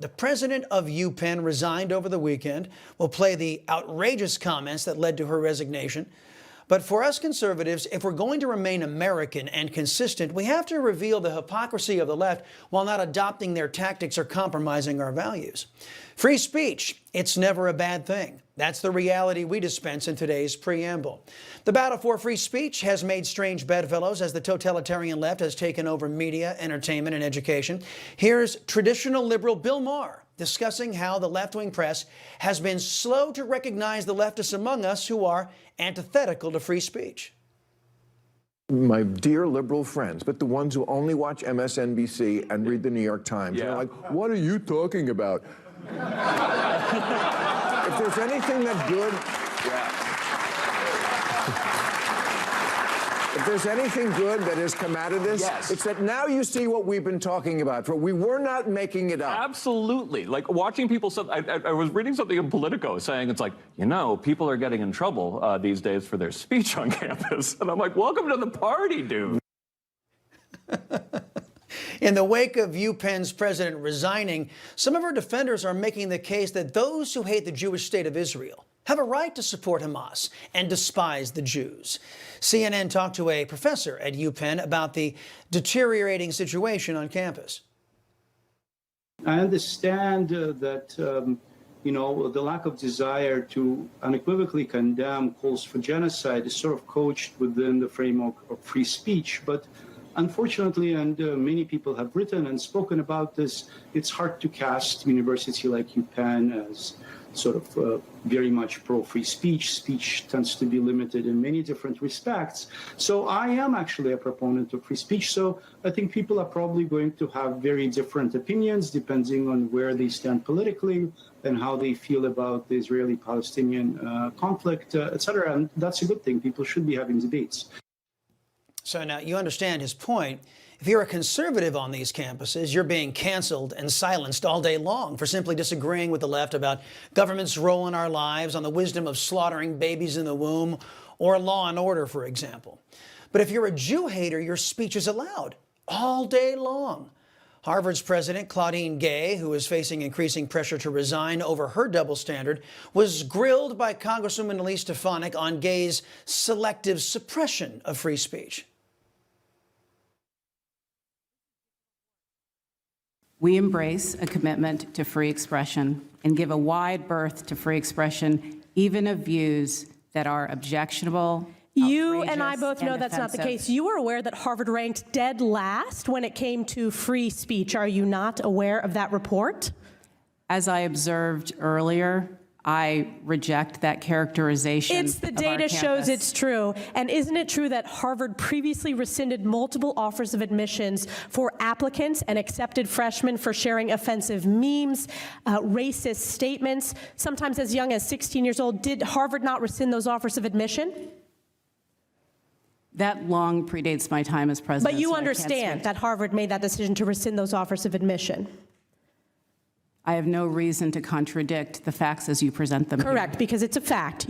The president of UPenn resigned over the weekend. We'll play the outrageous comments that led to her resignation. But for us conservatives, if we're going to remain American and consistent, we have to reveal the hypocrisy of the left while not adopting their tactics or compromising our values. Free speech, it's never a bad thing. That's the reality we dispense in today's preamble. The battle for free speech has made strange bedfellows as the totalitarian left has taken over media, entertainment, and education. Here's traditional liberal Bill Maher discussing how the left-wing press has been slow to recognize the leftists among us who are antithetical to free speech. My dear liberal friends, but the ones who only watch MSNBC and read the New York Times, they're like, what are you talking about? If there's anything that good, if there's anything good that has come out of this, it's that now you see what we've been talking about. For we were not making it up. Absolutely. Like watching people, I was reading something in Politico saying it's like, you know, people are getting in trouble these days for their speech on campus. And I'm like, welcome to the party, dude. In the wake of UPenn's president resigning, some of her defenders are making the case that those who hate the Jewish state of Israel have a right to support Hamas and despise the Jews. CNN talked to a professor at UPenn about the deteriorating situation on campus. I understand that, you know, the lack of desire to unequivocally condemn calls for genocide is sort of coached within the framework of free speech. But unfortunately, and many people have written and spoken about this, it's hard to cast a university like UPenn as sort of very much pro-free speech. Speech tends to be limited in many different respects. So I am actually a proponent of free speech. So I think people are probably going to have very different opinions depending on where they stand politically and how they feel about the Israeli-Palestinian conflict, et cetera. And that's a good thing. People should be having debates. So now you understand his point. If you're a conservative on these campuses, you're being canceled and silenced all day long for simply disagreeing with the left about government's role in our lives, on the wisdom of slaughtering babies in the womb, or law and order, for example. But if you're a Jew hater, your speech is allowed all day long. Harvard's president, Claudine Gay, who is facing increasing pressure to resign over her double standard, was grilled by Congresswoman Elise Stefanik on Gay's selective suppression of free speech. We embrace a commitment to free expression and give a wide berth to free expression, even of views that are objectionable. You and I both know that's not the case. You were aware that Harvard ranked dead last when it came to free speech. Are you not aware of that report? As I observed earlier, I reject that characterization. It's the data shows it's true. And isn't it true that Harvard previously rescinded multiple offers of admissions for applicants and accepted freshmen for sharing offensive memes, racist statements, sometimes as young as 16 years old? Did Harvard not rescind those offers of admission? That long predates my time as president. But you understand that Harvard made that decision to rescind those offers of admission? I have no reason to contradict the facts as you present them. Correct, because it's a fact.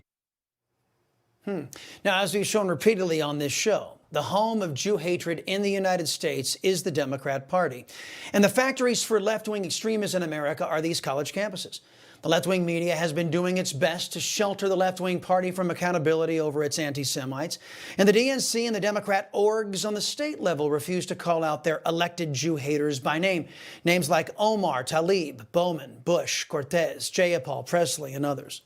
Now, as we've shown repeatedly on this show, the home of Jew hatred in the United States is the Democrat Party. And the factories for left-wing extremism in America are these college campuses. The left-wing media has been doing its best to shelter the left-wing party from accountability over its anti-Semites. And the DNC and the Democrat orgs on the state level refuse to call out their elected Jew haters by name. Names like Omar, Tlaib, Bowman, Bush, Cortez, Jayapal, Presley, and others.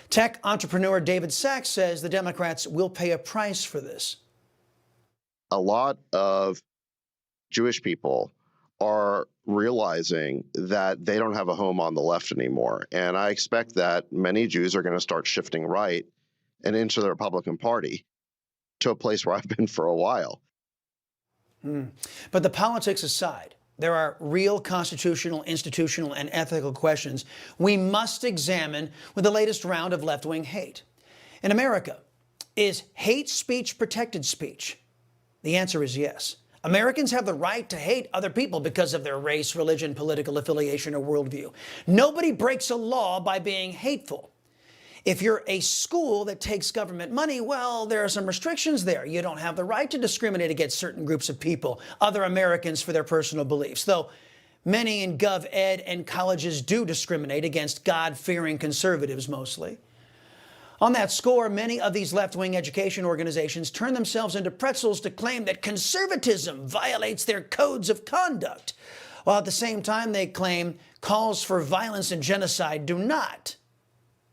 Tech entrepreneur David Sachs says the Democrats will pay a price for this. A lot of Jewish people are realizing that they don't have a home on the left anymore. And I expect that many Jews are going to start shifting right and into the Republican Party, to a place where I've been for a while. But the politics aside, there are real constitutional, institutional, and ethical questions we must examine with the latest round of left-wing hate. In America, is hate speech protected speech? The answer is yes. Americans have the right to hate other people because of their race, religion, political affiliation, or worldview. Nobody breaks a law by being hateful. If you're a school that takes government money, well, there are some restrictions there. You don't have the right to discriminate against certain groups of people, other Americans, for their personal beliefs. Though Many in gov ed and colleges do discriminate against God-fearing conservatives mostly. On that score, many of these left-wing education organizations turn themselves into pretzels to claim that conservatism violates their codes of conduct, while at the same time they claim calls for violence and genocide do not.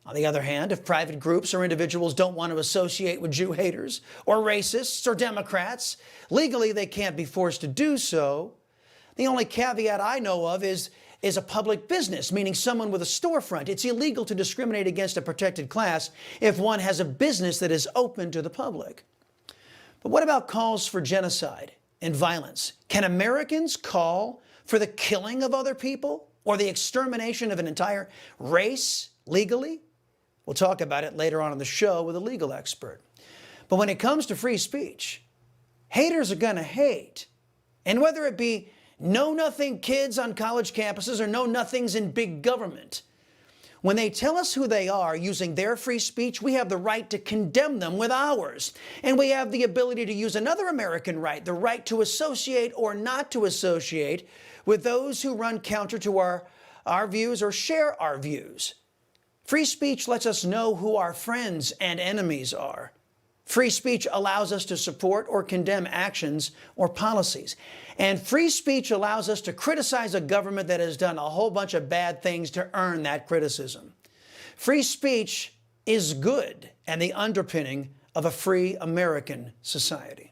On the other hand, if private groups or individuals don't want to associate with Jew haters or racists or Democrats, legally they can't be forced to do so. The only caveat I know of is a public business, meaning someone with a storefront. It's illegal to discriminate against a protected class if one has a business that is open to the public. But what about calls for genocide and violence? Can Americans call for the killing of other people or the extermination of an entire race legally? We'll talk about it later on in the show with a legal expert. But when it comes to free speech, haters are going to hate. And whether it be know-nothing kids on college campuses or know-nothings in big government, when they tell us who they are using their free speech, we have the right to condemn them with ours. And we have the ability to use another American right, the right to associate or not to associate with those who run counter to our views or share our views. Free speech lets us know who our friends and enemies are. Free speech allows us to support or condemn actions or policies. And free speech allows us to criticize a government that has done a whole bunch of bad things to earn that criticism. Free speech is good and the underpinning of a free American society.